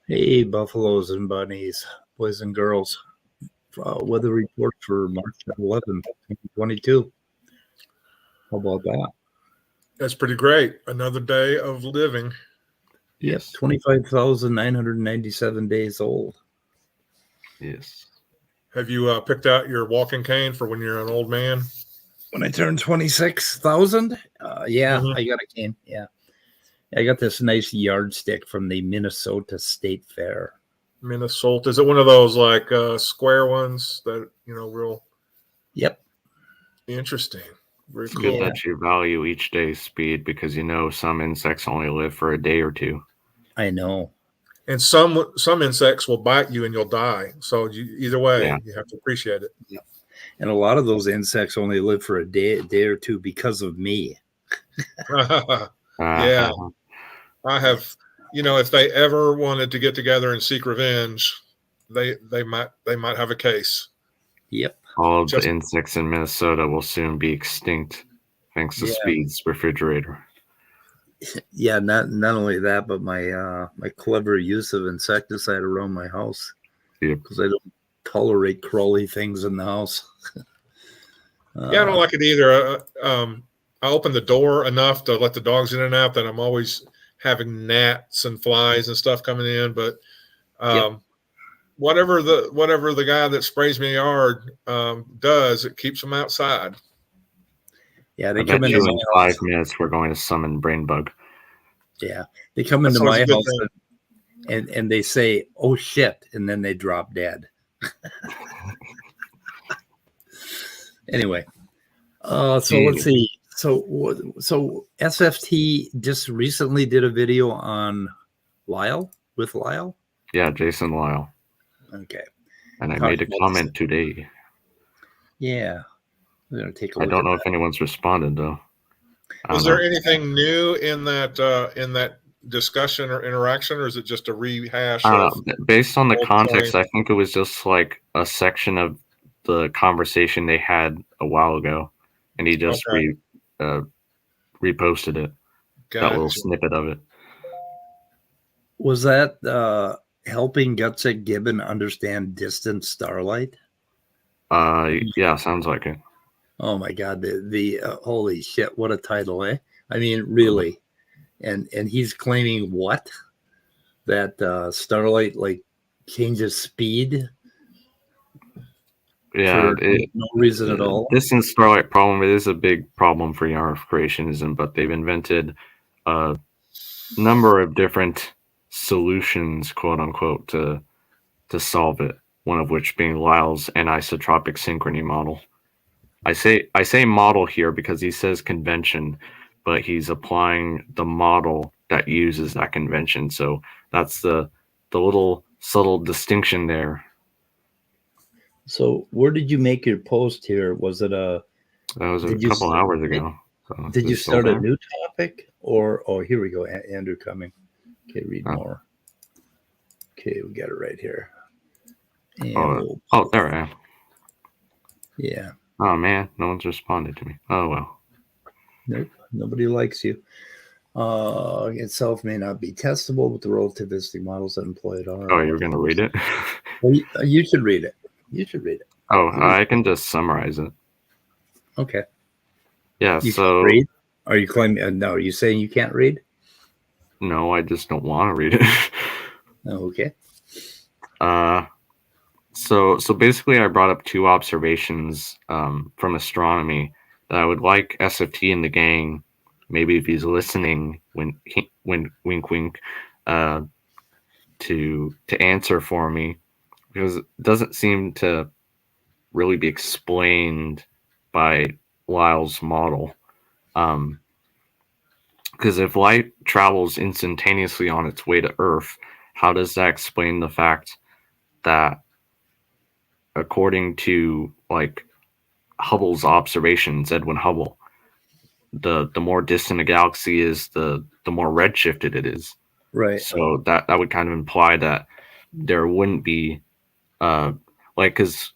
Hey, buffaloes and bunnies, boys and girls. Weather report for March 11th, 2022. How about that? That's pretty great. Another day of living. Yes. 25,997 days old. Yes. Have you picked out your walking cane for when you're an old man? When I turn 26,000? Yeah, I got a cane. Yeah. I got this nice yardstick from the Minnesota State Fair. Minnesota. Is it one of those like square ones that, real? Yep. Interesting. Very It's cool. good that you value each day's speed because some insects only live for a day or two. I know. And some insects will bite you and you'll die. So either way, you have to appreciate it. Yeah. And a lot of those insects only live for a day or two because of me. Yeah. I have, if they ever wanted to get together and seek revenge, they might have a case. Yep. All of the insects in Minnesota will soon be extinct thanks to Speed's refrigerator. Yeah, not only that, but my my clever use of insecticide around my house. Because I don't tolerate crawly things in the house. I don't like it either. I open the door enough to let the dogs in and out that I'm always having gnats and flies and stuff coming in, but whatever the guy that sprays my yard does, it keeps them outside. Yeah, they come into in 5 minutes. We're going to summon Brainbug. Yeah, they come into my house and they say, "Oh shit," and then they drop dead. Anyway, so let's see. So SFT just recently did a video on Lyle. Yeah, Jason Lyle. Okay. And I made a comment today. Yeah. We're gonna take a look. I don't know if anyone's responded though. Was there anything new in that discussion or interaction, or is it just a rehash? Based on the context, I think it was just like a section of the conversation they had a while ago, and he just reposted it. Gotcha. That little snippet of it. Was that helping Gutsick Gibbon understand distant starlight? Yeah, sounds like it. Oh my God, the holy shit, what a title, eh? I mean, really. And he's claiming what? That starlight like changes speed? Yeah, no reason at all. Distant starlight problem, it is a big problem for Yarn of Creationism, but they've invented a number of different solutions, quote unquote, to solve it. One of which being Lyle's anisotropic synchrony model. I say model here because he says convention, but he's applying the model that uses that convention. So that's the little subtle distinction there. So where did you make your post here? Was it that was a couple hours ago. So did you start a new topic or here we go, Andrew coming. Okay, read more. Okay, we got it right here. And there I am. Yeah. Oh man, no one's responded to me. Oh well. Nope, nobody likes you. Itself may not be testable, but the relativistic models that employ it are. Oh, you're going to read it? Well, you should read it. You should read it. Oh, I can just summarize it. Okay. Yeah. You so. Read? Are you claiming? No. Are you saying you can't read? No, I just don't want to read it. Okay. So basically, I brought up two observations from astronomy that I would like SFT and the gang, maybe if he's listening, when wink wink, to answer for me. because it doesn't seem to really be explained by Lyell's model. Because if light travels instantaneously on its way to Earth, how does that explain the fact that, according to like Hubble's observations, Edwin Hubble, the more distant a galaxy is, the more redshifted it is. Right. So that would kind of imply that there wouldn't be because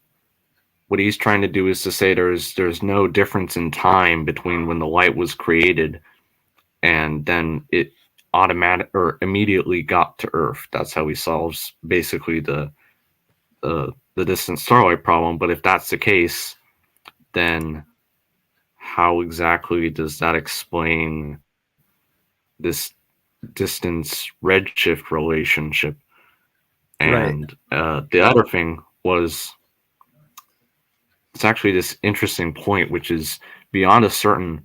what he's trying to do is to say there's no difference in time between when the light was created and then it automatic or immediately got to Earth. That's how he solves basically the distant starlight problem. But if that's the case, then how exactly does that explain this distance redshift relationship? And the other thing was, it's actually this interesting point, which is beyond a certain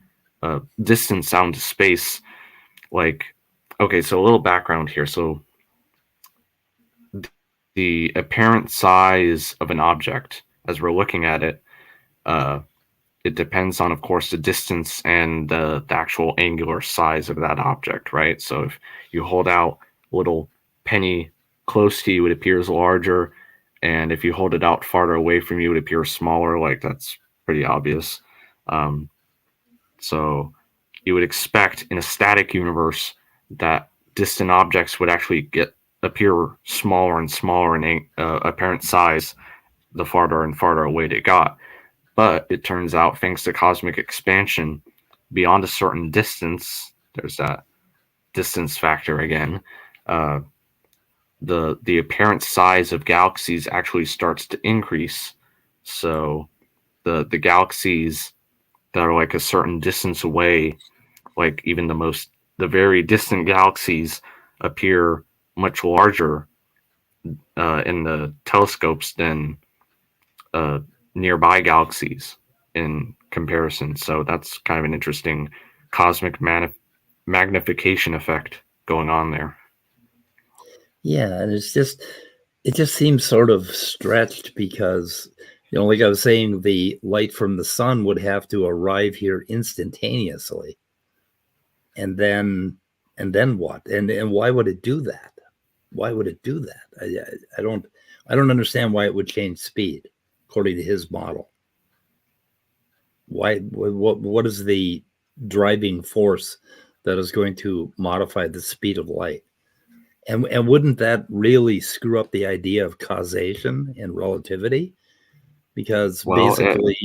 distance out into space. Like, okay, so a little background here. So the apparent size of an object, as we're looking at it, it depends on, of course, the distance and the actual angular size of that object, right? So if you hold out a little penny close to you, it appears larger. And if you hold it out farther away from you, it appears smaller. Like, that's pretty obvious. So you would expect in a static universe that distant objects would actually appear smaller and smaller in apparent size the farther and farther away they got. But it turns out, thanks to cosmic expansion, beyond a certain distance, there's that distance factor again, the apparent size of galaxies actually starts to increase. So the galaxies that are like a certain distance away, like even the very distant galaxies, appear much larger in the telescopes than nearby galaxies in comparison. So that's kind of an interesting cosmic magnification effect going on there. Yeah, and it just seems sort of stretched because, like I was saying, the light from the sun would have to arrive here instantaneously. And then what? And why would it do that? Why would it do that? I don't understand why it would change speed according to his model. Why? What is the driving force that is going to modify the speed of light? And wouldn't that really screw up the idea of causation and relativity? Because basically,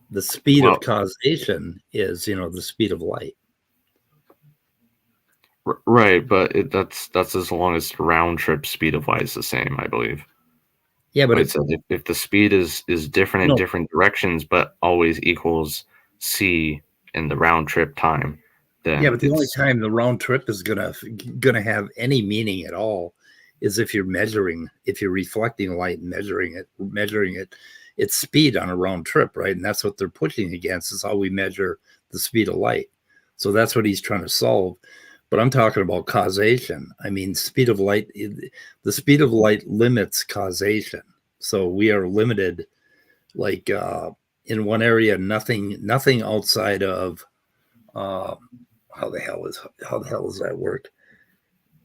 the speed of causation is, the speed of light. Right, but that's as long as the round trip speed of light is the same, I believe. Yeah, but if the speed is different in different directions, but always equals c in the round trip time, then but the only time the round trip is gonna have any meaning at all is if you're reflecting light and measuring its speed on a round trip, right? And that's what they're pushing against, is how we measure the speed of light. So that's what he's trying to solve. But I'm talking about causation. I mean, the speed of light limits causation. So we are limited, like in one area, nothing outside of how the hell does that work?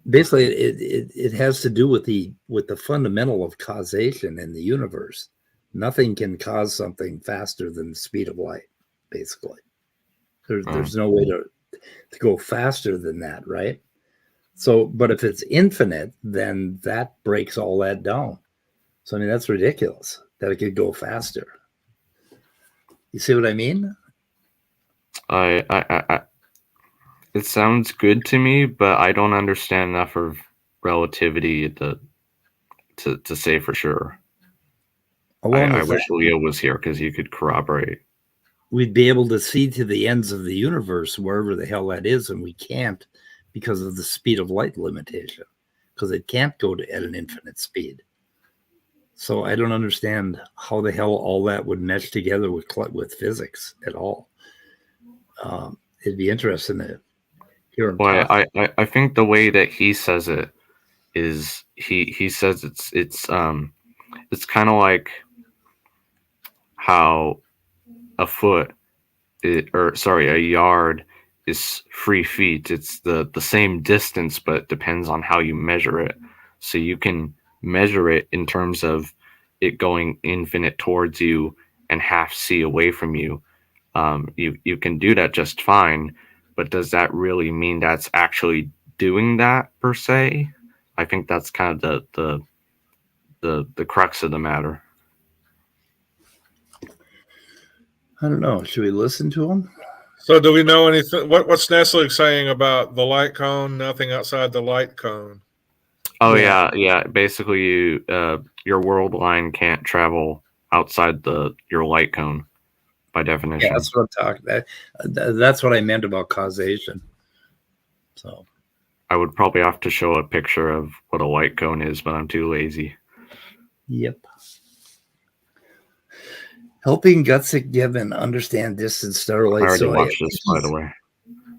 Basically, it has to do with the fundamental of causation in the universe. Nothing can cause something faster than the speed of light. Basically, there's no way to go faster than that, right? So, but if it's infinite, then that breaks all that down. So, I mean, that's ridiculous that it could go faster. You see what I mean? It sounds good to me, but I don't understand enough of relativity to say for sure. I wish Leo was here because he could corroborate. We'd be able to see to the ends of the universe, wherever the hell that is, and we can't because of the speed of light limitation, because it can't go at an infinite speed. So I don't understand how the hell all that would mesh together with physics at all. It'd be interesting to hear him talk. I think the way that he says it is he says it's it's kind of like how a foot, a yard is 3 feet. It's the same distance, but it depends on how you measure it. So you can measure it in terms of it going infinite towards you and half C away from you. You can do that just fine, but does that really mean that's actually doing that per se? I think that's kind of the crux of the matter. I don't know. Should we listen to him? So do we know anything? What's Nestle saying about the light cone? Nothing outside the light cone. Oh yeah. Basically, your world line can't travel outside your light cone by definition. Yeah, that's what I'm talking about. That's what I meant about causation. So I would probably have to show a picture of what a light cone is, but I'm too lazy. Yep. Helping Gutsick Gibbon understand distance starlight. I already So watched this, by the way.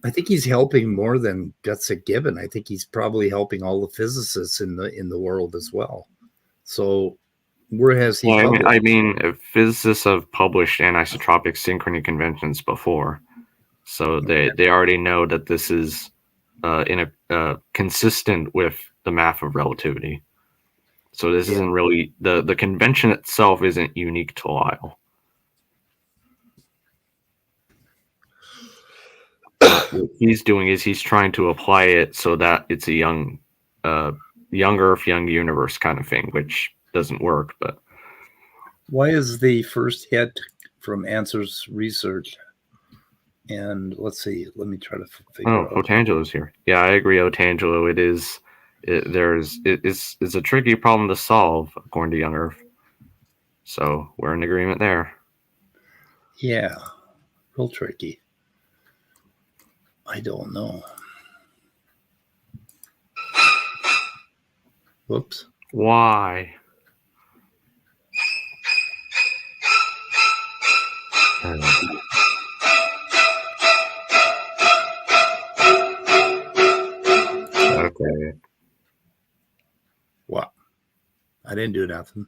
I think he's helping more than Gutsick Gibbon. I think he's probably helping all the physicists in the world as well. So where has he? Well, I mean, physicists have published anisotropic synchrony conventions before, so they already know that this is consistent with the math of relativity. So this isn't really the convention itself isn't unique to Lisle. What he's doing is he's trying to apply it so that it's a young Earth, young universe kind of thing, which doesn't work. But why is the first hit from Answers Research? And let's see, let me try to figure out. Otangelo's here. Yeah, I agree, Otangelo. It's a tricky problem to solve according to Young Earth. So we're in agreement there. Yeah, real tricky. I don't know. Whoops. Why? Okay. What? I didn't do nothing.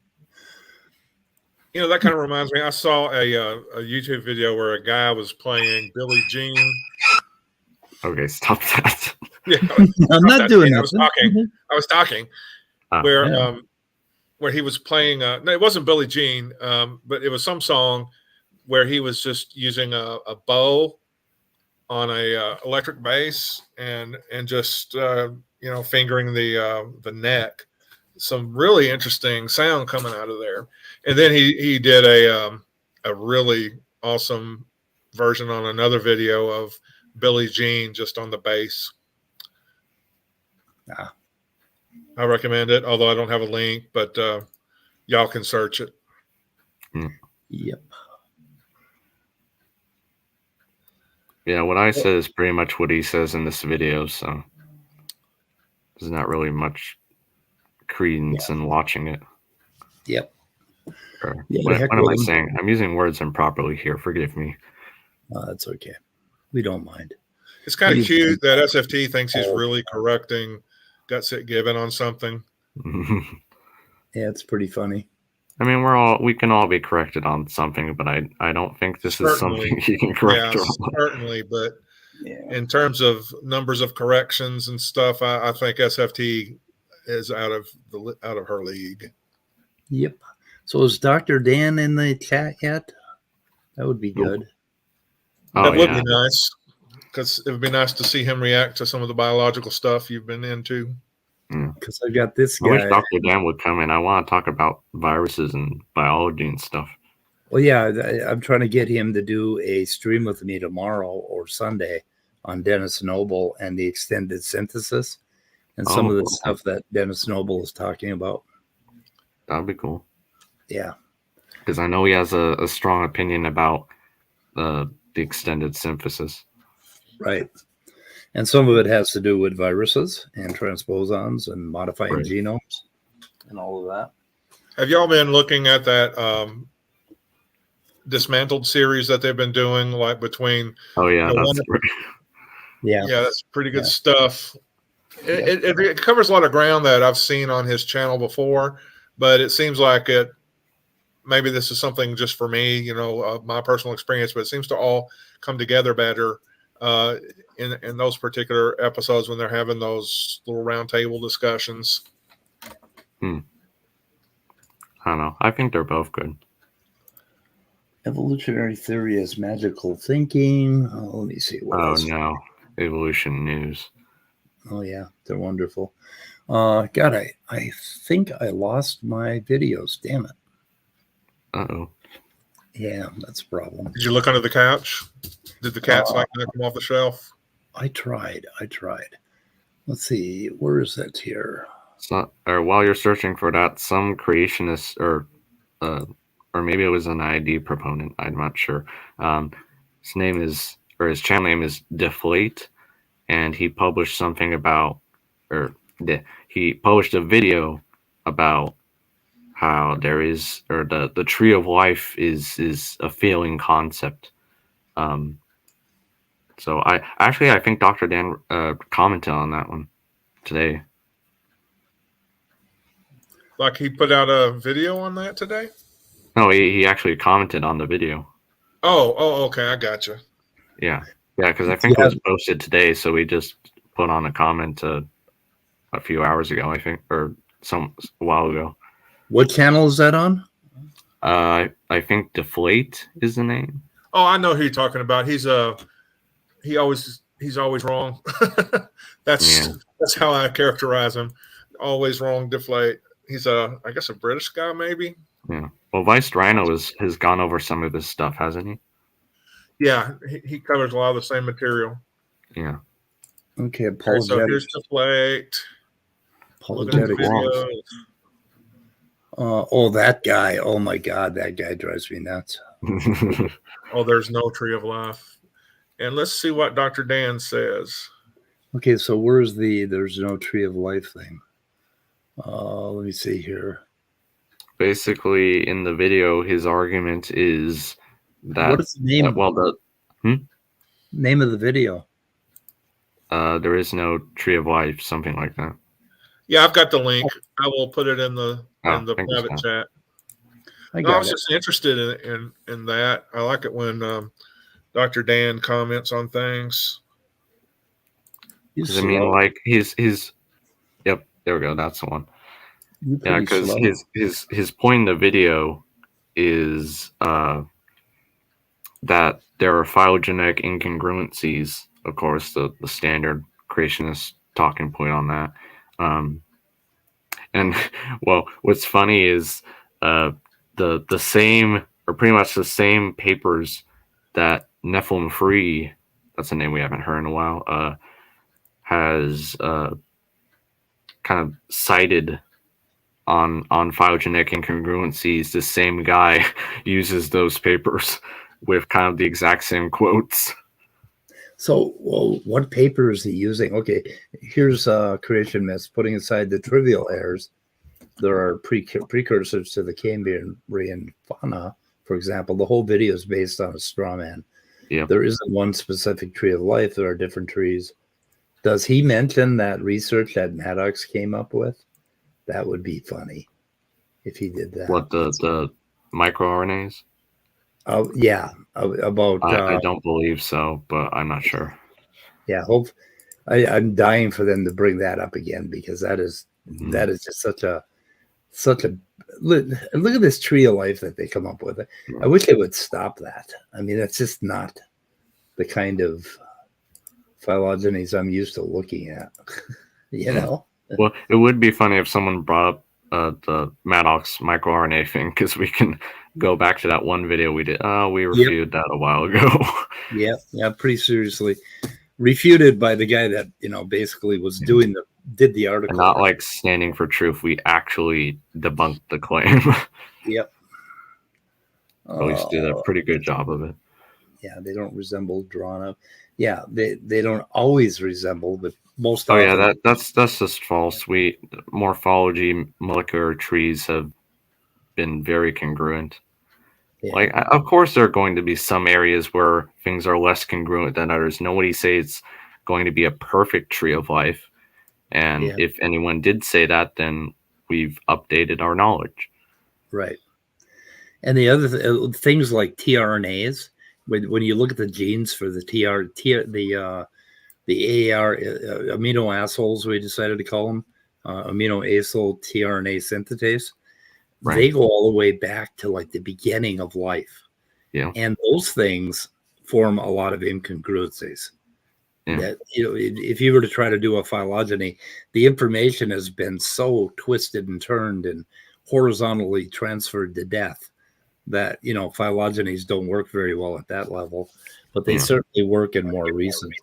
You know, that kind of reminds me. I saw a YouTube video where a guy was playing Billie Jean. Okay, stop that. Yeah, I'm not doing that. nothing. I was talking where he was playing. No, it wasn't Billie Jean, but it was some song where he was just using a bow on a electric bass and just fingering the neck. Some really interesting sound coming out of there. And then he did a really awesome version on another video of Billie Jean just on the bass. I recommend it, although I don't have a link, but y'all can search it. Yep. Yeah, what I said is pretty much what he says in this video, so there's not really much credence in watching it. Yep. What am I saying? I'm using words improperly here. Forgive me. That's okay. We don't mind. It's kind of cute that SFT thinks he's really correcting Gutsick Gibbon on something. Yeah, it's pretty funny. I mean, we can all be corrected on something, but I don't think this is something you can correct. Yeah, certainly, but in terms of numbers of corrections and stuff, I think SFT is out of her league. Yep. So is Dr. Dan in the chat yet? That would be good. That would be nice, because it would be nice to see him react to some of the biological stuff you've been into. Because I got this guy. I wish Dr. Dan would come in. I want to talk about viruses and biology and stuff. Well, yeah, I'm trying to get him to do a stream with me tomorrow or Sunday on Dennis Noble and the extended synthesis and some of the stuff that Dennis Noble is talking about. That'd be cool. Yeah. Because I know he has a strong opinion about the extended synthesis. Right. And some of it has to do with viruses and transposons and modifying genomes and all of that. Have y'all been looking at that dismantled series that they've been doing, like between? Oh yeah, that's pretty good stuff. It covers a lot of ground that I've seen on his channel before, but it seems like it. Maybe this is something just for me, my personal experience, but it seems to all come together better in those particular episodes when they're having those little round table discussions. I don't know. I think they're both good. Evolutionary theory is magical thinking. Let me see. What else? No. Evolution news. Oh, yeah. They're wonderful. God, I think I lost my videos. Damn it. Uh-oh. Yeah, that's a problem. Did you look under the couch? Did the cats knock them off the shelf? I tried. Let's see. Where is that here? So, or while you're searching for that, some creationist or maybe it was an ID proponent, I'm not sure. His channel name is Deflate, and he published something about, he published a video about how there is, or the tree of life is a failing concept. So I think Dr. Dan commented on that one today. Like he put out a video on that today? No, he actually commented on the video. Oh, okay, I gotcha. Yeah, because I think it was posted today, so we just put on a comment a few hours ago, I think, or a while ago. What channel is that on? I think Deflate is the name. Oh, I know who you're talking about. He's always wrong. That's how I characterize him. Always wrong, Deflate. He's I guess a British guy, maybe. Yeah. Well, Vice Rhino has gone over some of this stuff, hasn't he? Yeah, he covers a lot of the same material. Yeah. Okay, apologetic. So here's Deflate. Apologetic. That guy. Oh my God, that guy drives me nuts. Oh, there's no tree of life. And let's see what Dr. Dan says. Okay, so where's there's no tree of life thing? Let me see here. Basically, in the video, his argument is that... What is the name? Name of the video? There is no tree of life, something like that. Yeah, I've got the link. I will put it in the private chat. I was just interested in that. I like it when Dr. Dan comments on things. I mean, like he's yep, there we go. That's the one. Yeah, because his point in the video is that there are phylogenetic incongruencies. Of course, the standard creationist talking point on that. And well, what's funny is the same, or pretty much the same papers that Nephilim Free, that's a name we haven't heard in a while, has kind of cited on phylogenetic incongruencies. The same guy uses those papers with kind of the exact same quotes. So, well, what paper is he using? Okay, here's Creation Myths, putting aside the trivial errors. There are precursors to the Cambrian fauna. For example, the whole video is based on a straw man. Yep. There isn't one specific tree of life. There are different trees. Does he mention that research that Maddox came up with? That would be funny if he did that. What, the microRNAs? Oh, yeah. About I don't believe so, but I'm not sure. Yeah, I'm dying for them to bring that up again, because that is just such a look at this tree of life that they come up with. I wish they would stop that. I mean, it's just not the kind of phylogenies I'm used to looking at. Well, it would be funny if someone brought up the Maddox microRNA thing, because we can go back to that one video we did. We reviewed that a while ago. Yeah, pretty seriously. Refuted by the guy that, basically was did the article. And not like standing for truth. We actually debunked the claim. Yep. At least did a pretty good job of it. Yeah, they don't resemble drawn up. Yeah, they don't always resemble, but most often. Oh yeah, that's just false. Morphology molecular trees have been very congruent. Yeah. Like, of course, there are going to be some areas where things are less congruent than others. Nobody says it's going to be a perfect tree of life. And if anyone did say that, then we've updated our knowledge. Right. And the other things like tRNAs, when you look at the genes for the the AR amino acyls, we decided to call them amino acyl tRNA synthetase, Right. they go all the way back to like the beginning of life. Yeah. And those things form a lot of incongruencies. Yeah. That, you know, if you were to try to do a phylogeny, the information has been so twisted and turned and horizontally transferred to death that, you know, phylogenies don't work very well at that level, but they Yeah. certainly work in more recent.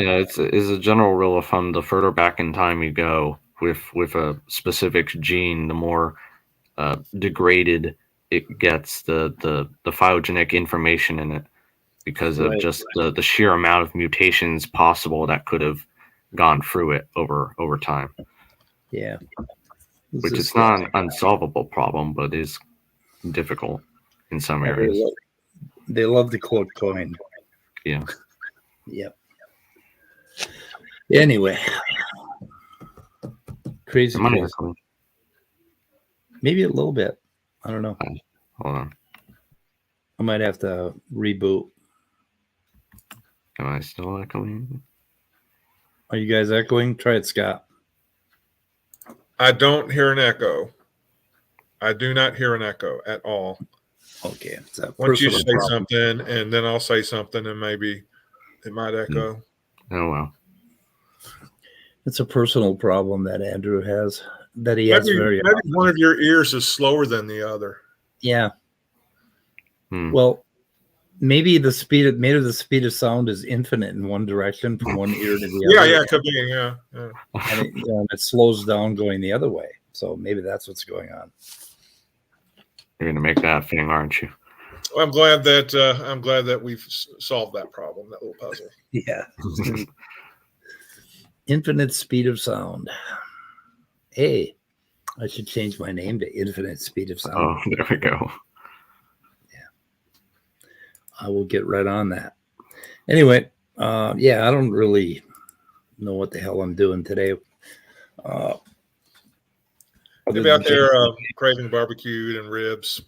Yeah, it's a general rule of thumb. The further back in time you go with a specific gene, the more degraded it gets, the phylogenetic information in it, because of Right. just the sheer amount of mutations possible that could have gone through it over time. Yeah. Which is not an unsolvable problem, but is difficult in some areas. They love to quote coin. Yeah. Yep. Anyway, crazy. Am I crazy. echoing? Maybe a little bit. I don't know. Hold on. I might have to reboot. Am I still echoing? Are you guys echoing? Try it, Scott. I don't hear an echo. I do not hear an echo at all. Okay. It's a Once you personal say problem. something, and then I'll say something, and maybe it might echo. Oh well. It's a personal problem that Andrew has. That he has Maybe very one of your ears is slower than the other. Yeah. Hmm. Well, maybe the speed of sound is infinite in one direction from one ear to the Yeah, other. yeah, it could be. Yeah, yeah. And it, you know, it slows down going the other way. So maybe that's what's going on. You're gonna make that thing, aren't you? Well, I'm glad that we've solved that problem, that little puzzle. Yeah. Infinite speed of sound. Hey, I should change my name to Infinite Speed of Sound. Oh, there we go. I will get right on that. Anyway, yeah, I don't really know what the hell I'm doing today. Other Maybe than out there craving barbecued and ribs.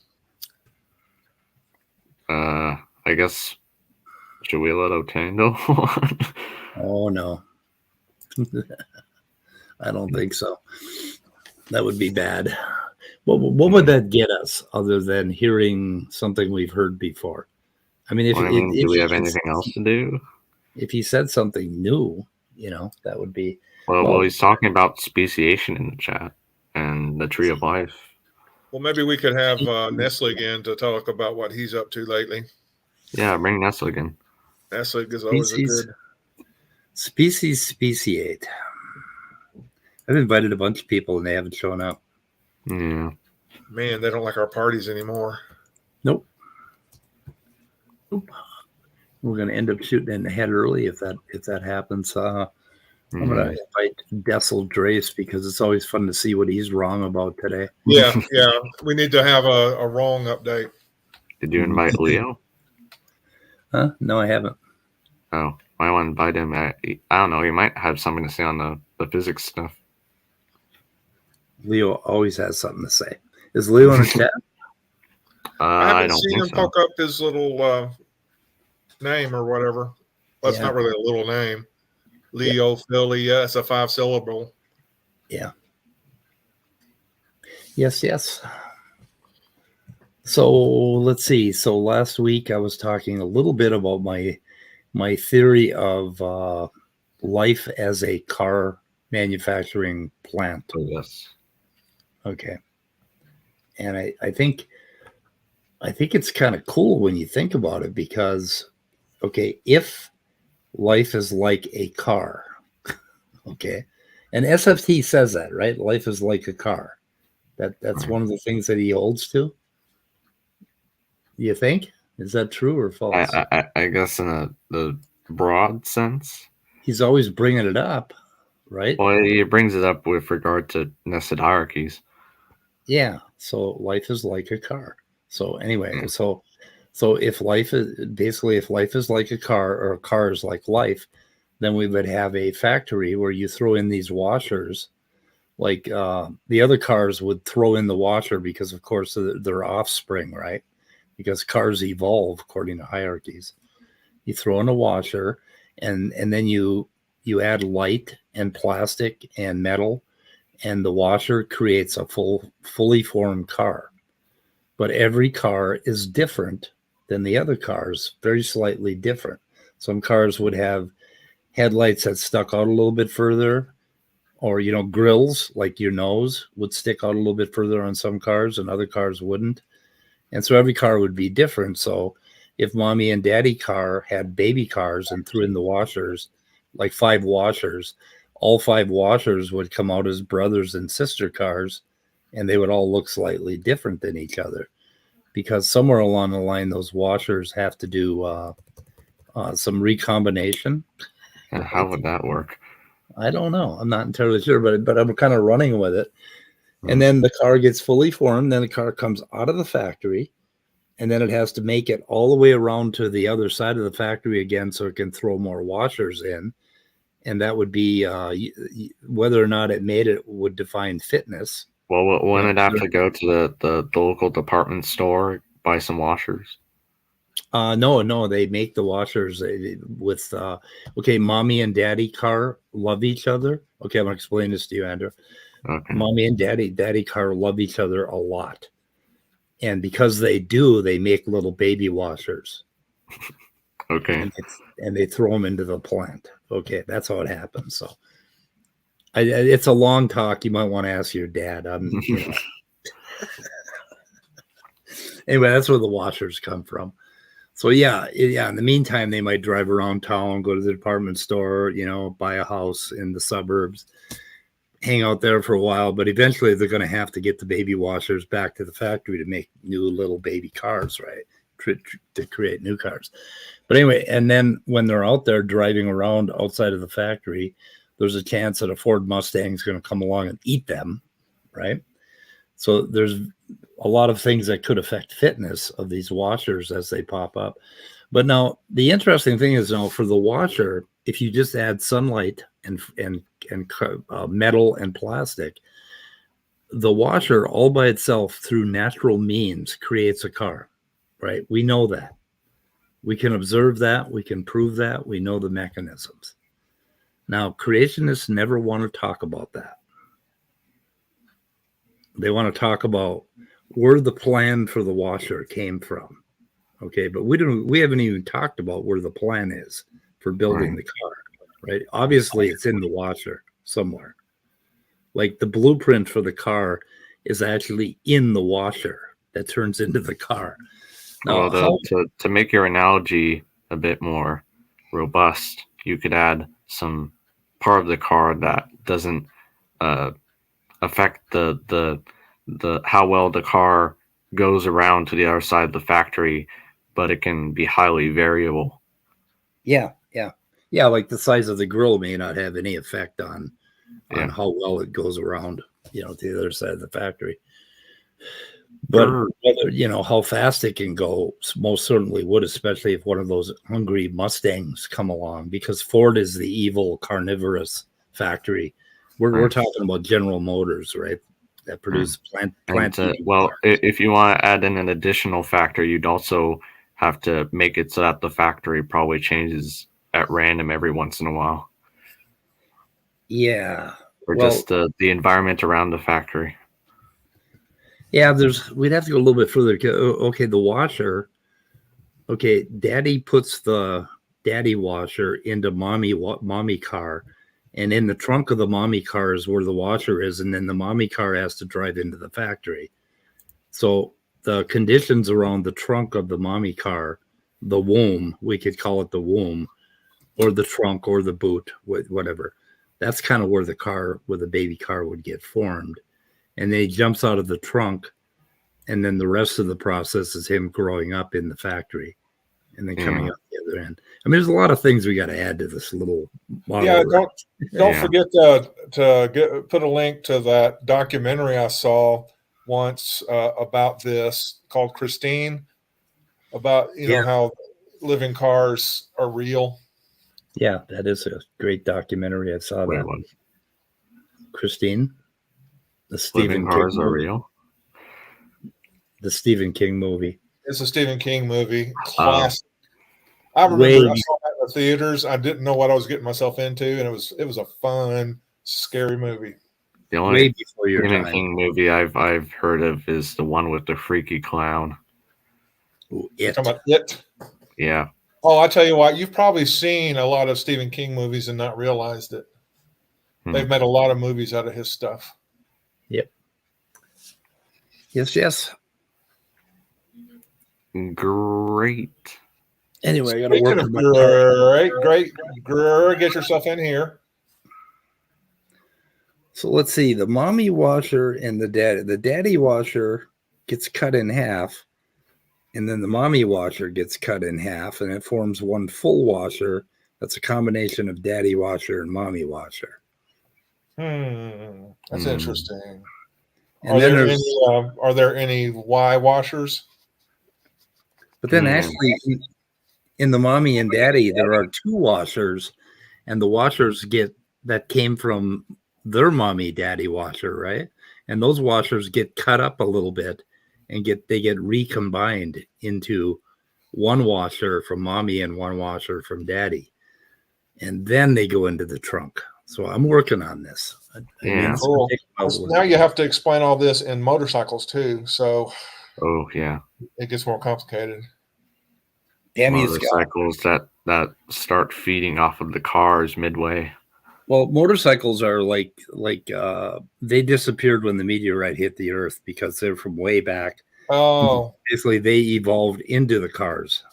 I guess, should we let Otando on? Oh no. I don't think so. That would be bad. What would that get us other than hearing something we've heard before? I mean, if, Well, I mean, if do we he have had- anything else to do? If he said something new, you know, that would be Well, he's talking about speciation in the chat and the tree of life. Well, maybe we could have Nestle again to talk about what he's up to lately. Yeah, bring Nestle again. Nestle is always a Species. good. speciate. I've invited a bunch of people and they haven't shown up. Yeah. Man, they don't like our parties anymore. Nope. We're going to end up shooting in the head early if that happens. I'm going to invite Dessel Drace because it's always fun to see what he's wrong about today. Yeah, yeah. We need to have a wrong update. Did you invite Leo? Huh? No, I haven't. Oh, I want to invite him. I don't know. He might have something to say on the physics stuff. Leo always has something to say. Is Leo in the chat? I I haven't don't seen think him so. poke up his little name or whatever. Well, it's Yeah. not really a little name. Leo, Philly. Yeah, it's a 5-syllable. Yeah. Yes. So let's see. So last week I was talking a little bit about my theory of life as a car manufacturing plant. Oh, yes. Okay. And I think it's kind of cool when you think about it because, okay, if life is like a car, okay, and SFT says that, right? Life is like a car. That's Right. one of the things that he holds to. You think? Is that true or false? I guess in the broad sense. He's always bringing it up, right? Well, he brings it up with regard to nested hierarchies. Yeah. So life is like a car. So anyway, so if life is like a car or a car is like life, then we would have a factory where you throw in these washers like the other cars would throw in the washer because, of course, they're offspring, right? Because cars evolve according to hierarchies. You throw in a washer, and then you add light and plastic and metal, and the washer creates a fully formed car. But every car is different than the other cars, very slightly different. Some cars would have headlights that stuck out a little bit further, or grills like your nose would stick out a little bit further on some cars and other cars wouldn't. And so every car would be different. So if mommy and daddy car had baby cars and threw in the washers, like 5 washers, all 5 washers would come out as brothers and sister cars, and they would all look slightly different than each other, because somewhere along the line those washers have to do some recombination. How would that work? I don't know. I'm not entirely sure, but I'm kind of running with it. And then the car gets fully formed. Then the car comes out of the factory, and then it has to make it all the way around to the other side of the factory again so it can throw more washers in. And that would be whether or not it made it would define fitness. Well, wouldn't it have to go to the local department store, buy some washers? No, they make the washers with okay, mommy and daddy car love each other. Okay, I'm gonna explain this to you, Andrew. Okay. Mommy and daddy car love each other a lot. And because they do, they make little baby washers. Okay. And they throw them into the plant. Okay, that's how it happens. So it's a long talk. You might want to ask your dad. Anyway, that's where the washers come from. So yeah. In the meantime, they might drive around town, go to the department store, buy a house in the suburbs, hang out there for a while. But eventually, they're going to have to get the baby washers back to the factory to make new little baby cars, right? To create new cars. But anyway, and then when they're out there driving around outside of the factory, there's a chance that a Ford Mustang is going to come along and eat them, right? So there's a lot of things that could affect fitness of these washers as they pop up. But now the interesting thing is, now for the washer, if you just add sunlight and metal and plastic, the washer all by itself through natural means creates a car, right? We know that. We can observe that. We can prove that. We know the mechanisms. Now, creationists never want to talk about that. They want to talk about where the plan for the washer came from. Okay, but we haven't even talked about where the plan is for building the car, right? Obviously, it's in the washer somewhere. Like the blueprint for the car is actually in the washer that turns into the car. Now, to make your analogy a bit more robust, you could add some part of the car that doesn't affect the how well the car goes around to the other side of the factory, but it can be highly variable. Yeah. Like the size of the grill may not have any effect on how well it goes around, to the other side of the factory. But whether, how fast it can go, most certainly would, especially if one of those hungry Mustangs come along, because Ford is the evil carnivorous factory. We're talking about General Motors, right? That produce plant. If you want to add in an additional factor, you'd also have to make it so that the factory probably changes at random every once in a while. Yeah. Or just the environment around the factory. Yeah, we'd have to go a little bit further. Okay, the washer. Okay, daddy puts the daddy washer into mommy car, and in the trunk of the mommy car is where the washer is, and then the mommy car has to drive into the factory. So the conditions around the trunk of the mommy car, the womb, we could call it the womb, or the trunk, or the boot, whatever. That's kind of where the baby car would get formed. And then he jumps out of the trunk, and then the rest of the process is him growing up in the factory and then coming up the other end. I mean, there's a lot of things we got to add to this little model. Yeah, don't forget to put a link to that documentary I saw once about this called Christine, about how living cars are real. Yeah, that is a great documentary. I saw that one. Christine. The Living Stephen King cars are movie. real. The Stephen King movie. It's a Stephen King movie. Classic. I remember Way I saw that in the theaters. I didn't know what I was getting myself into, and it was a fun, scary movie. The way only before your Stephen time. King movie I've heard of is the one with the freaky clown. Ooh, You're It. talking about It. Yeah. Oh, I tell you what, you've probably seen a lot of Stephen King movies and not realized it. They've made a lot of movies out of his stuff. Yep. Yes. Great. Anyway, I got to Speaking work of on my car. great, get yourself in here. So let's see. The mommy washer and the daddy washer gets cut in half, and then the mommy washer gets cut in half, and it forms one full washer. That's a combination of daddy washer and mommy washer. That's interesting. And then Are there any Y washers? But then actually in the mommy and daddy, there are two washers, and the washers that came from their mommy daddy washer, right? And those washers get cut up a little bit and they get recombined into one washer from mommy and one washer from daddy. And then they go into the trunk. So I'm working on this. Cool. Now you have to explain all this in motorcycles too. So it gets more complicated. Motorcycles that start feeding off of the cars midway. Well, motorcycles are like they disappeared when the meteorite hit the earth because they're from way back. Oh, basically they evolved into the cars.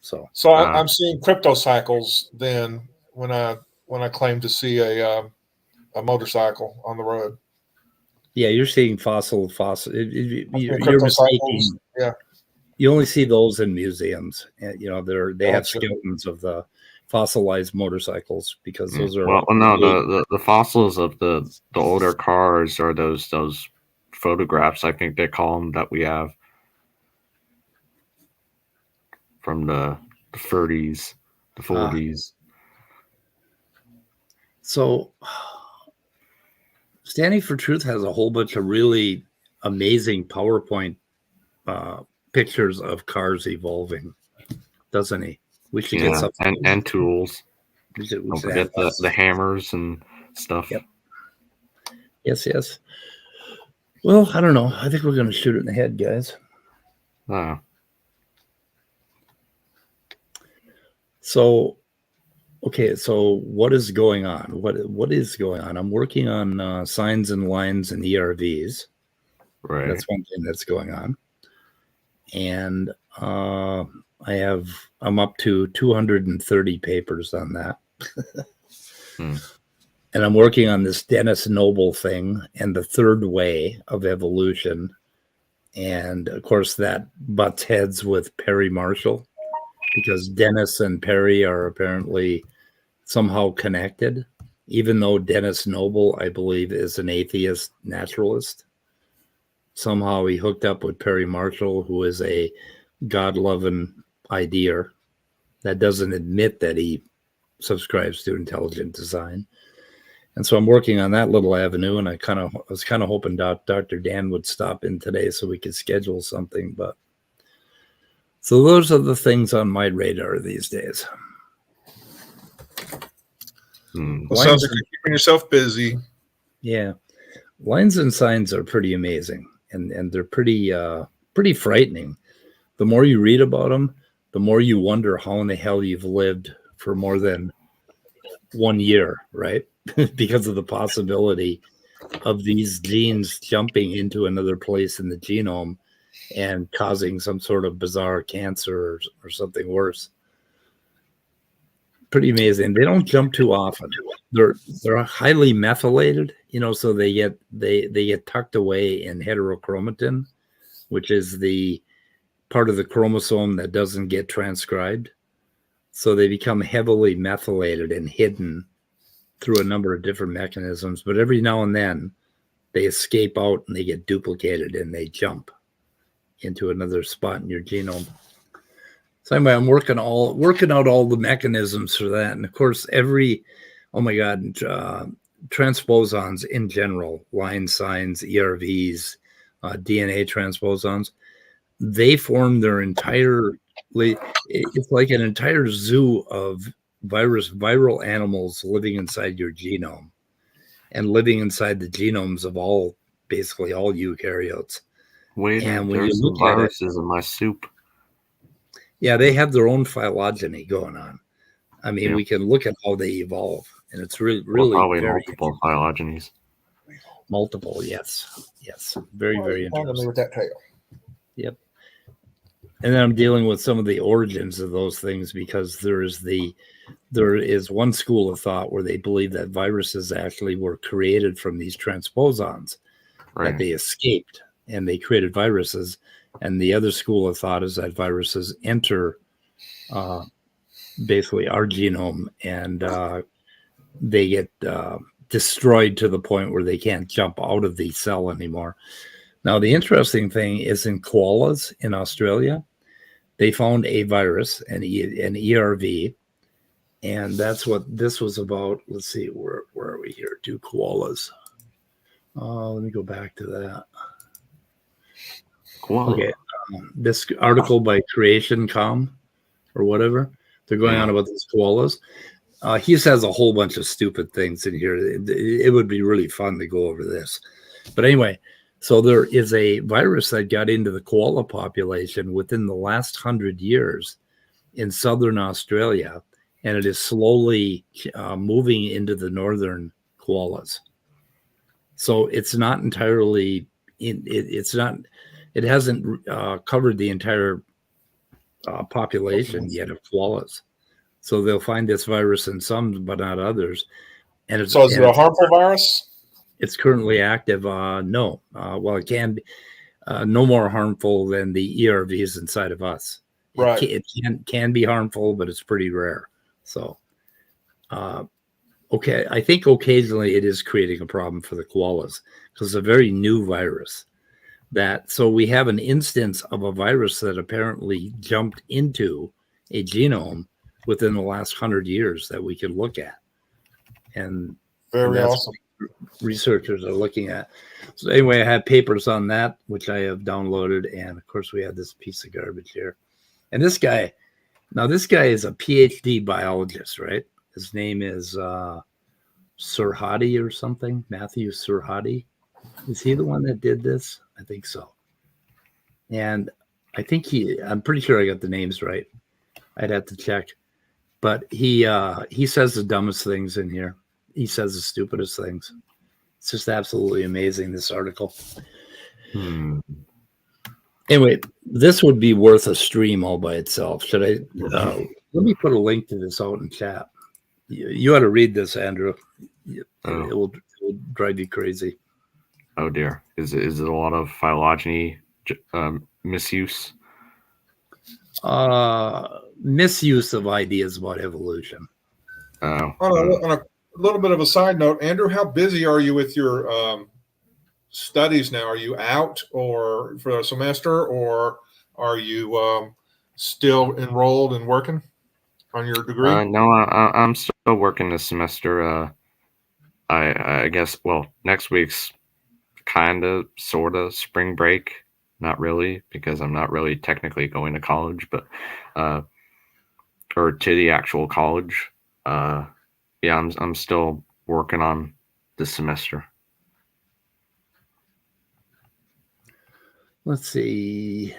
So I'm seeing crypto cycles then when I claim to see a motorcycle on the road. Yeah, you're seeing fossil. You're mistaken. Yeah. You only see those in museums. They have skeletons of the fossilized motorcycles because those are the fossils of the older cars are those photographs, I think they call them, that we have from the 30s, the 40s. So Standing for Truth has a whole bunch of really amazing PowerPoint pictures of cars evolving, doesn't he? We should get something. And tools. We should Don't forget the hammers and stuff. Yep. Yes. Well, I don't know. I think we're going to shoot it in the head, guys. So what is going on? What is going on? I'm working on signs and lines and ERVs. Right. That's one thing that's going on. And I'm up to 230 papers on that. And I'm working on this Dennis Noble thing and the third way of evolution. And of course that butts heads with Perry Marshall because Dennis and Perry are apparently somehow connected, even though Dennis Noble, I believe, is an atheist naturalist. Somehow he hooked up with Perry Marshall, who is a God-loving ideer that doesn't admit that he subscribes to intelligent design. And so I'm working on that little avenue, and I was kind of hoping Dr. Dan would stop in today so we could schedule something. But so those are the things on my radar these days. Well, sounds like you're keeping yourself busy. Yeah, lines and signs are pretty amazing, and they're pretty frightening. The more you read about them, the more you wonder how in the hell you've lived for more than 1 year, right? Because of the possibility of these genes jumping into another place in the genome and causing some sort of bizarre cancer or something worse. Pretty amazing. They don't jump too often. They're highly methylated, so they get tucked away in heterochromatin, which is the part of the chromosome that doesn't get transcribed. So they become heavily methylated and hidden through a number of different mechanisms. But every now and then they escape out and they get duplicated and they jump into another spot in your genome. So anyway, I'm working out all the mechanisms for that. And of course, transposons in general, line signs, ERVs, DNA transposons, they form their entirely, it's like an entire zoo of viral animals living inside your genome and living inside the genomes of basically all eukaryotes. Wait, And when you there's some look at it, viruses in my soup. yeah, they have their own phylogeny going on. I mean, Yeah. we can look at how they evolve, and it's really, Well, really probably very multiple phylogenies. multiple. Yes, yes, very, very interesting. With that tail. Yep. And then I'm dealing with some of the origins of those things because there is one school of thought where they believe that viruses actually were created from these transposons, that Right. they escaped and they created viruses. And the other school of thought is that viruses enter basically our genome and they get destroyed to the point where they can't jump out of the cell anymore. Now, the interesting thing is in koalas in Australia, they found a virus, an ERV, and that's what this was about. Let's see, where are we here? 2 koalas. Let me go back to that. Koala. Okay, this article by Creation.com or whatever, they're going on about these koalas. He says a whole bunch of stupid things in here. It would be really fun to go over this. But anyway, so there is a virus that got into the koala population within the last 100 years in southern Australia, and it is slowly moving into the northern koalas. So it's not entirely it hasn't covered the entire population yet of koalas. So they'll find this virus in some, but not others. And So is it a harmful virus? It's currently active. No. Well, it can be no more harmful than the ERVs inside of us. Right. It can be harmful, but it's pretty rare. So, okay, I think occasionally it is creating a problem for the koalas because it's a very new virus. So we have an instance of a virus that apparently jumped into a genome within the last 100 years that we can look at. And Very that's awesome. what researchers are looking at. So anyway, I have papers on that, which I have downloaded. And of course, we have this piece of garbage here. And this guy is a PhD biologist, right? His name is Serhadi or something, Matthew Serhadi. Is he the one that did this? I think so. And I think I'm pretty sure I got the names right. I'd have to check. But he says the dumbest things in here. He says the stupidest things. It's just absolutely amazing, this article. Anyway, this would be worth a stream all by itself. Should I? Let me put a link to this out in chat. You ought to read this, Andrew. It will drive you crazy. Oh dear. Is it a lot of phylogeny misuse? Misuse of ideas about evolution. Oh. On a little bit of a side note, Andrew, how busy are you with your studies now? Are you out or for a semester, or are you still enrolled and working on your degree? No, I'm still working this semester. I guess, well, next week's kind of, sort of spring break. Not really, because I'm not really technically going to college, but or to the actual college. Yeah, I'm still working on this semester. Let's see.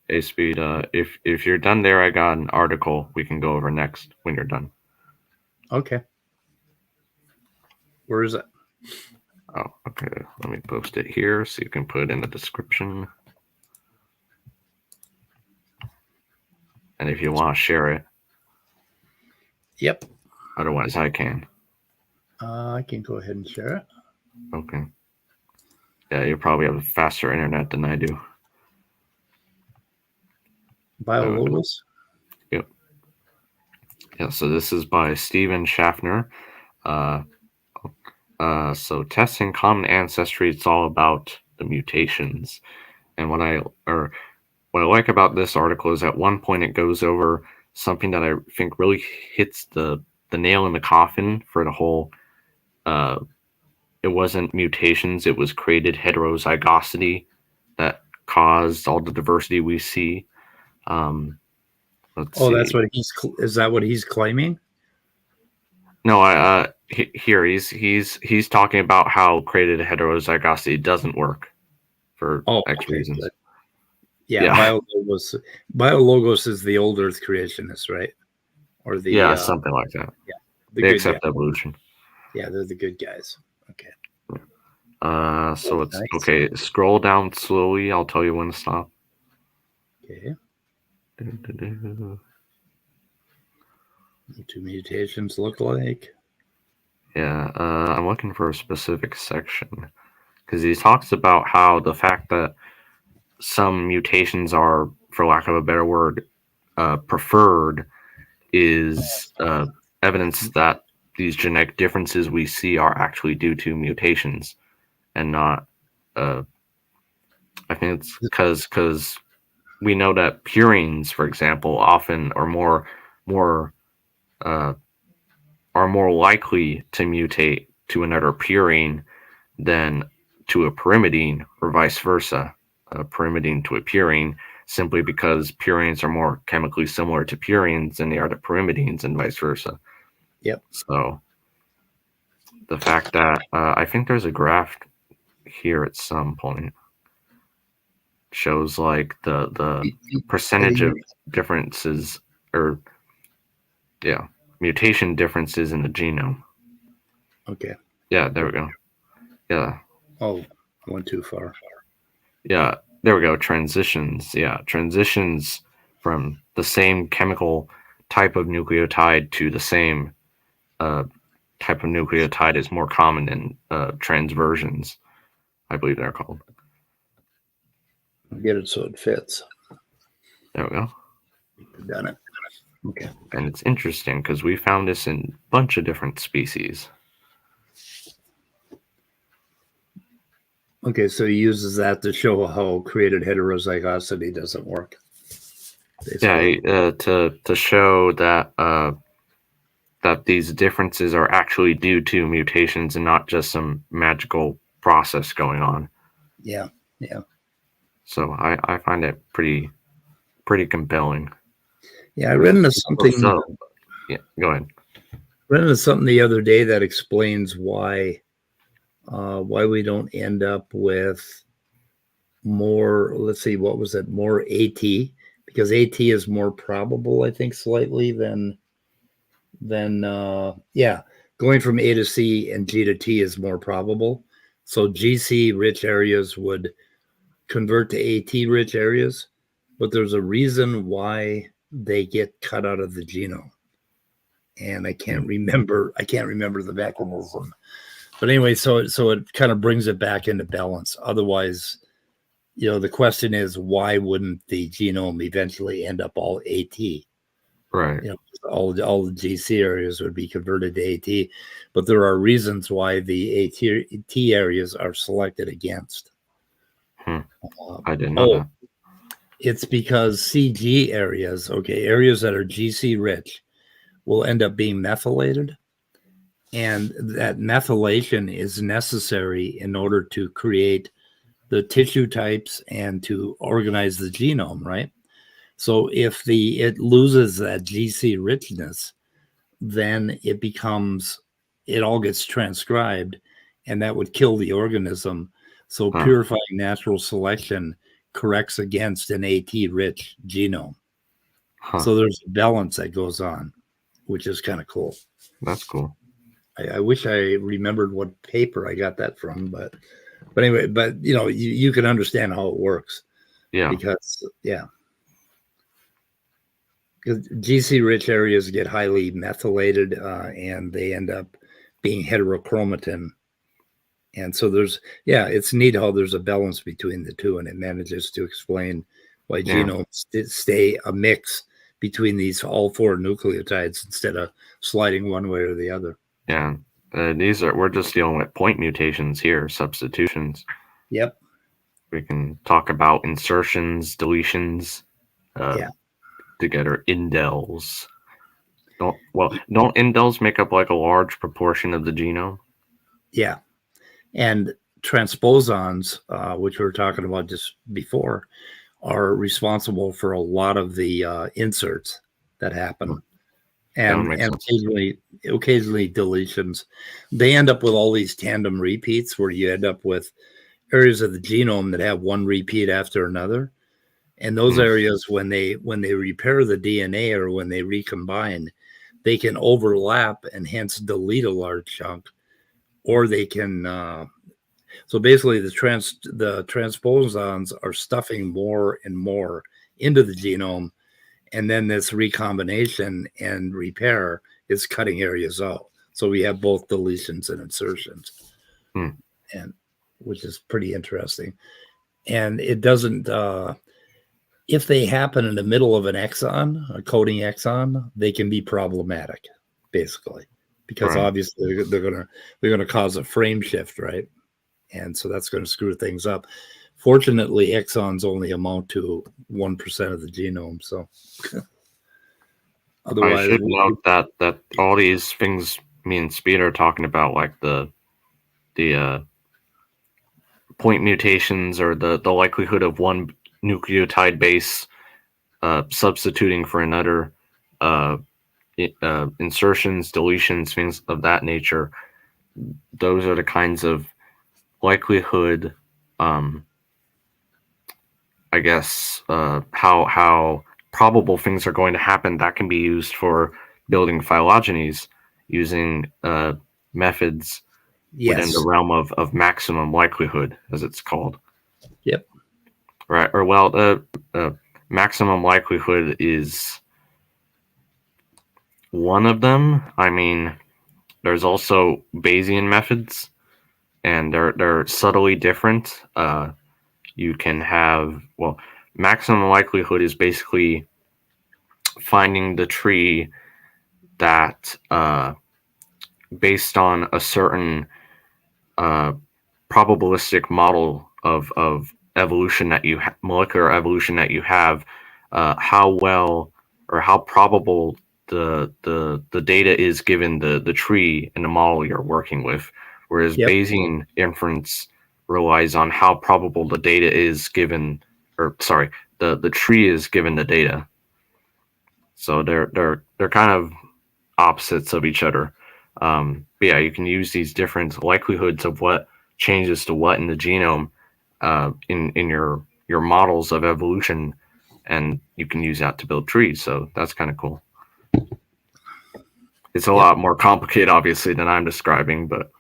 Hey, Speed, if you're done there, I got an article we can go over next when you're done. Okay. Where is it? Oh, okay. Let me post it here so you can put it in the description. And if you want to share it. Yep. Otherwise, I can. I can go ahead and share it. Okay. Yeah, you probably have a faster internet than I do. BioLogos? Yep. Yeah, so this is by Stephen Schaffner. So testing common ancestry, it's all about the mutations. And what I like about this article is at one point it goes over something that I think really hits the nail in the coffin for the whole it wasn't mutations, it was created heterozygosity that caused all the diversity we see. Let's see. That's what is that what he's claiming? No, here he's talking about how created heterozygosity doesn't work for X reasons. Good. Yeah. Biologos is the old Earth creationists, right? Or the something like that. Yeah, they accept evolution. Yeah, they're the good guys. Okay. So it's nice. Okay. Scroll down slowly. I'll tell you when to stop. Okay. What do mutations look like? Yeah, I'm looking for a specific section because he talks about how the fact that some mutations are, for lack of a better word, preferred is evidence that these genetic differences we see are actually due to mutations and not. I think it's because we know that purines, for example, often are more likely to mutate to another purine than to a pyrimidine, or vice versa, a pyrimidine to a purine, simply because purines are more chemically similar to purines than they are to pyrimidines, and vice versa. Yep. So the fact that I think there's a graph here at some point shows like the percentage of differences, or mutation differences in the genome. Okay. Yeah, there we go. Yeah. Oh, I went too far. Yeah, there we go. Transitions. Yeah, transitions from the same chemical type of nucleotide to the same type of nucleotide is more common in transversions, I believe they're called. Get it so it fits. There we go. Done it. Okay. And it's interesting because we found this in a bunch of different species. Okay, so he uses that to show how created heterozygosity doesn't work. Basically. Yeah, to show that that these differences are actually due to mutations and not just some magical process going on. Yeah. So I find it pretty compelling. Yeah, I read into something. Yeah, go ahead. Read into something the other day that explains why we don't end up with more. Let's see, what was it? More AT, because AT is more probable, I think, slightly than going from A to C and G to T is more probable. So GC rich areas would convert to AT rich areas, but there's a reason why they get cut out of the genome, and I can't remember the mechanism. But anyway, so it kind of brings it back into balance. Otherwise, the question is, why wouldn't the genome eventually end up all AT? Right. All the GC areas would be converted to AT, but there are reasons why the AT areas are selected against. I didn't know that. It's because CG areas, areas that are GC rich, will end up being methylated. And that methylation is necessary in order to create the tissue types and to organize the genome, right? So if it loses that GC richness, then it all gets transcribed, and that would kill the organism. So purifying natural selection corrects against an AT-rich genome. So there's a balance that goes on, which is kind of cool. That's cool. I wish I remembered what paper I got that from, but anyway, you can understand how it works. Yeah. Because GC-rich areas get highly methylated, and they end up being heterochromatin. And so it's neat how there's a balance between the two, and it manages to explain why genomes stay a mix between these all four nucleotides instead of sliding one way or the other. Yeah, we're just dealing with point mutations here, substitutions. Yep. We can talk about insertions, deletions, together, indels. Don't indels make up like a large proportion of the genome? Yeah. And transposons, which we were talking about just before, are responsible for a lot of the inserts that happen, That and makes sense. occasionally deletions. They end up with all these tandem repeats, where you end up with areas of the genome that have one repeat after another, and those Mm. areas, when they repair the DNA or when they recombine, they can overlap and hence delete a large chunk, or they can. So basically, the transposons are stuffing more and more into the genome, and then this recombination and repair is cutting areas out. So we have both deletions and insertions, Hmm. and which is pretty interesting. And it doesn't. If they happen in the middle of an exon, a coding exon, they can be problematic, basically, because Right. obviously they're gonna cause a frame shift, right? And so that's going to screw things up. Fortunately, exons only amount to 1% of the genome. So I otherwise, should note that all these things me and Speed are talking about, like the point mutations or the likelihood of one nucleotide base substituting for another, uh, insertions, deletions, things of that nature. Those are the kinds of likelihood, I guess, how probable things are going to happen that can be used for building phylogenies using methods within the yes. realm of maximum likelihood, as it's called. Yep. Right. Or, well, maximum likelihood is one of them. I mean, there's also Bayesian methods, and they're subtly different. You can have, well, maximum likelihood is basically finding the tree that, based on a certain uh, probabilistic model of evolution that molecular evolution that you have, how well or how probable the data is given the tree and the model you're working with. Whereas Yep. Bayesian inference relies on how probable the data is given, or sorry, the tree is given the data. So they're kind of opposites of each other. But yeah, you can use these different likelihoods of what changes to what in the genome, in your models of evolution, and you can use that to build trees. So that's kind of cool. It's a Yep. lot more complicated, obviously, than I'm describing, but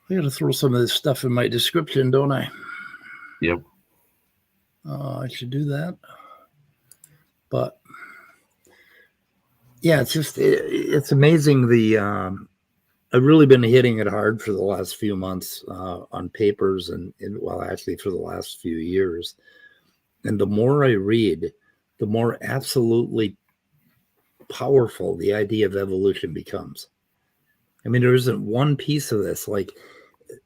I got to throw some of this stuff in my description, don't I? yep. I should do that. But yeah, it's amazing. I've really been hitting it hard for the last few months on papers and well, actually for the last few years. And the more I read, the more absolutely powerful the idea of evolution becomes. I mean, there isn't one piece of this. Like,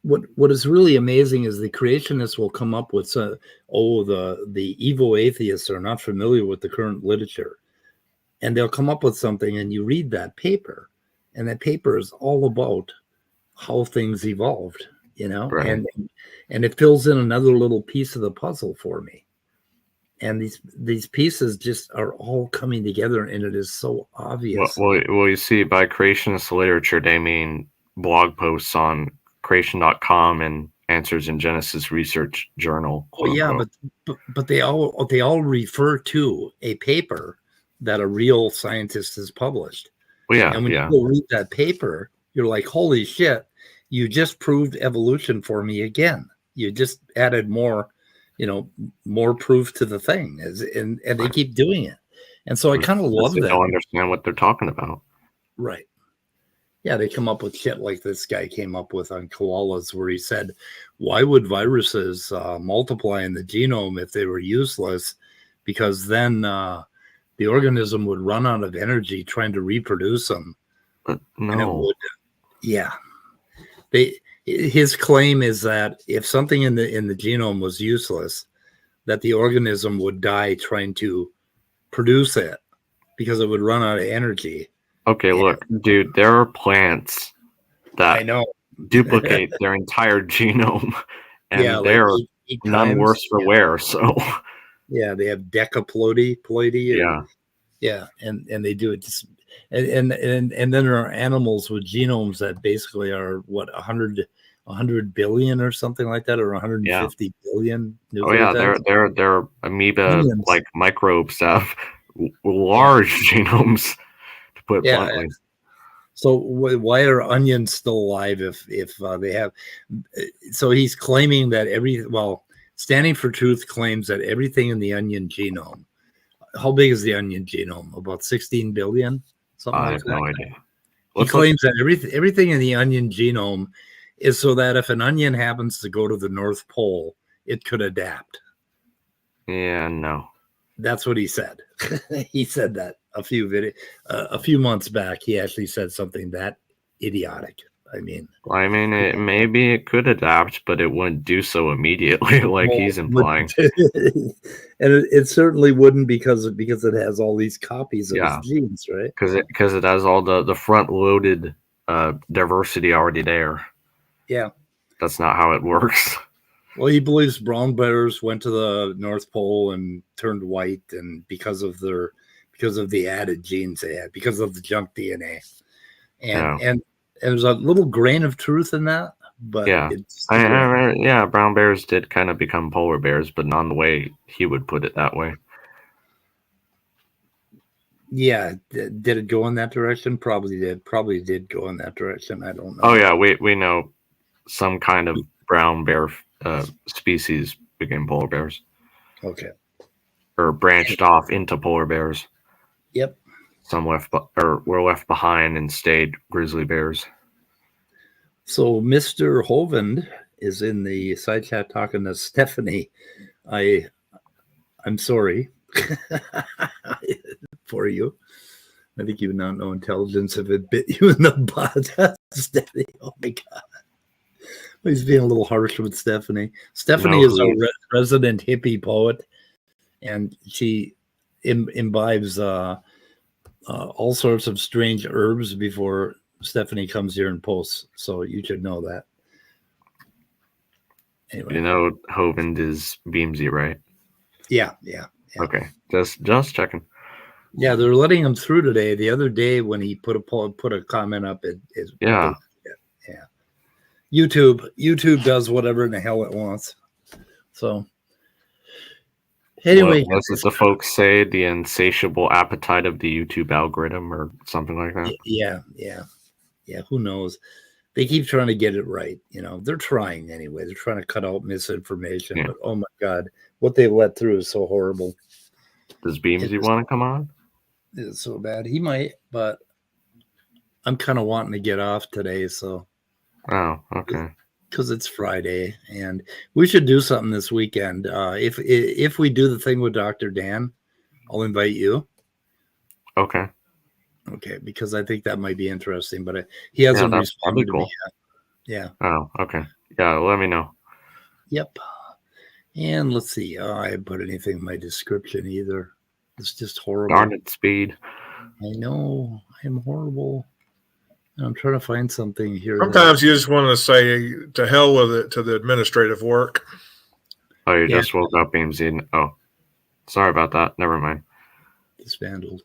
what is really amazing is the creationists will come up with the Evo atheists are not familiar with the current literature, and they'll come up with something, and you read that paper, and that paper is all about how things evolved, Right. and it fills in another little piece of the puzzle for me. And these pieces just are all coming together, and it is so obvious. Well, you see, by creationist literature, they mean blog posts on creation.com and Answers in Genesis Research Journal. Oh yeah, but they all refer to a paper that a real scientist has published. Well, yeah, And when yeah. you go read that paper, you're like, holy shit, you just proved evolution for me again. You just added more proof to the thing. And they keep doing it. And so I kind of love They that. don't understand what they're talking about. Right. Yeah, they come up with shit like this guy came up with on koalas, where he said, why would viruses multiply in the genome if they were useless? Because then the organism would run out of energy trying to reproduce them. But And it no, would, yeah. His claim is that if something in the genome was useless, that the organism would die trying to produce it because it would run out of energy. okay, look, dude, there are plants that I know. duplicate their entire genome, and Yeah, like they're eight none times. worse for wear. So Yeah, they have decaploidy, yeah, and they do it just, and then there are animals with genomes that basically are what 100 billion or something like that, or 150 billion oh yeah, nucleotides. they're amoeba Millions. like microbes that have large genomes, to put it Yeah. bluntly. So why are onions still alive if they have? So he's claiming that Standing for Truth claims that everything in the onion genome. How big is the onion genome? About 16 billion, something I like have that. no idea. He claims that everything in the onion genome is so that if an onion happens to go to the North Pole, it could adapt. Yeah, no. That's what he said. He said that a few months back. He actually said something that idiotic. Maybe it could adapt, but it wouldn't do so immediately, like he's implying. And it certainly wouldn't because it has all these copies of Yeah. his genes, right? Because it has all the front loaded diversity already there. Yeah. That's not how it works. Well, he believes brown bears went to the North Pole and turned white, and because of the added genes they had, because of the junk DNA, and there's a little grain of truth in that, but yeah, brown bears did kind of become polar bears, but not in the way he would put it that way. Yeah, did it go in that direction? Probably did go in that direction. I don't know. Oh yeah, we know some kind of brown bear species became polar bears. Okay. Or branched off into polar bears. Yep. Some were left behind and stayed grizzly bears. So Mr. Hovind is in the side chat talking to Stephanie. I'm sorry for you. I think you would not know intelligence if it bit you in the butt. Stephanie, oh my God. He's being a little harsh with Stephanie. Stephanie is a resident hippie poet, and she imbibes all sorts of strange herbs before Stephanie comes here and posts. So you should know that. Anyway. You know, Hovind is Beamsy, right? Yeah. Okay, just checking. Yeah, they're letting him through today. The other day when he put a comment up, yeah. YouTube does whatever in the hell it wants. So anyway, what does the folks say? The insatiable appetite of the YouTube algorithm, or something like that. Yeah. Who knows? They keep trying to get it right. They're trying anyway. They're trying to cut out misinformation. Yeah. But oh my God, what they let through is so horrible. Does Beamsy want to come on? It's so bad. He might, but I'm kind of wanting to get off today. So. Oh, okay. Because it's Friday, and we should do something this weekend. If we do the thing with Dr. Dan, I'll invite you. Okay. Okay, because I think that might be interesting, but he hasn't responded to me yet. Yeah. Oh, okay. Yeah, let me know. Yep. And let's see. I haven't put anything in my description either. It's just horrible. Darn it, Speed. I know. I'm horrible. I'm trying to find something here. Sometimes you just want to say to hell with it to the administrative work. Oh, you just woke up, Beamsy. Oh, sorry about that. Never mind. Disbandled.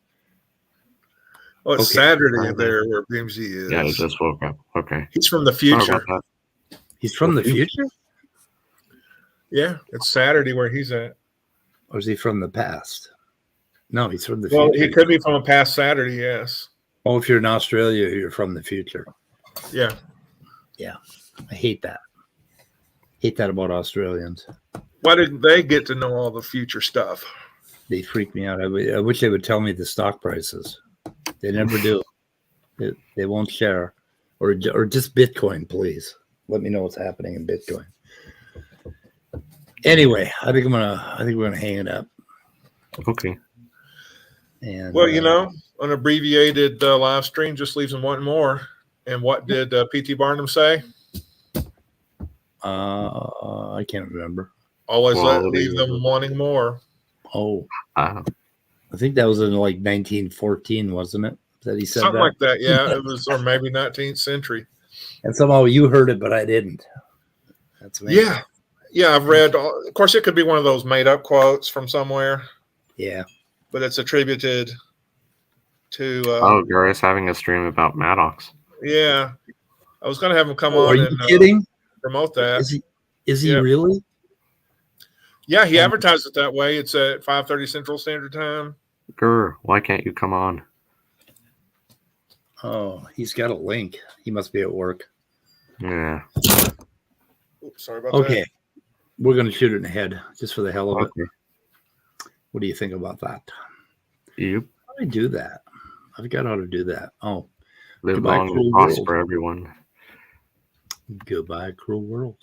Oh, it's Saturday there where Beamsy is. Yeah, he just woke up. Okay. He's from the future. He's from the future? Yeah, it's Saturday where he's at. Or is he from the past? No, he's from the future. Well, he could be from a past Saturday, yes. Oh, if you're in Australia, you're from the future. Yeah. Yeah. I hate that. Hate that about Australians. Why didn't they get to know all the future stuff? They freak me out. I wish they would tell me the stock prices. They never do. They won't share. Or just Bitcoin, please. Let me know what's happening in Bitcoin. Anyway, I think we're gonna hang it up. Okay. And well, an abbreviated live stream just leaves them wanting more. And what did P.T. Barnum say? I can't remember. Always leave them wanting more. Oh, I think that was in like 1914, wasn't it? That he said something that? like that. Yeah, it was, or maybe 19th century. And somehow you heard it, but I didn't. That's amazing. Yeah. I've read. Of course, it could be one of those made-up quotes from somewhere, Yeah. but it's attributed to. Oh, Gareth's having a stream about Maddox. Yeah, I was going to have him come Oh, on are you and kidding? promote that. Is he Yeah. really? Yeah, he advertised it that way. It's at 5:30 Central Standard Time. Gur, why can't you come on? Oh, he's got a link. He must be at work. Yeah. Oops, sorry about Okay. that. We're going to shoot it in the head just for the hell of it. Okay. What do you think about that? You How do I do that? I forgot how to do that. Oh, live Goodbye, long cruel and world. prosper, everyone. goodbye, cruel world.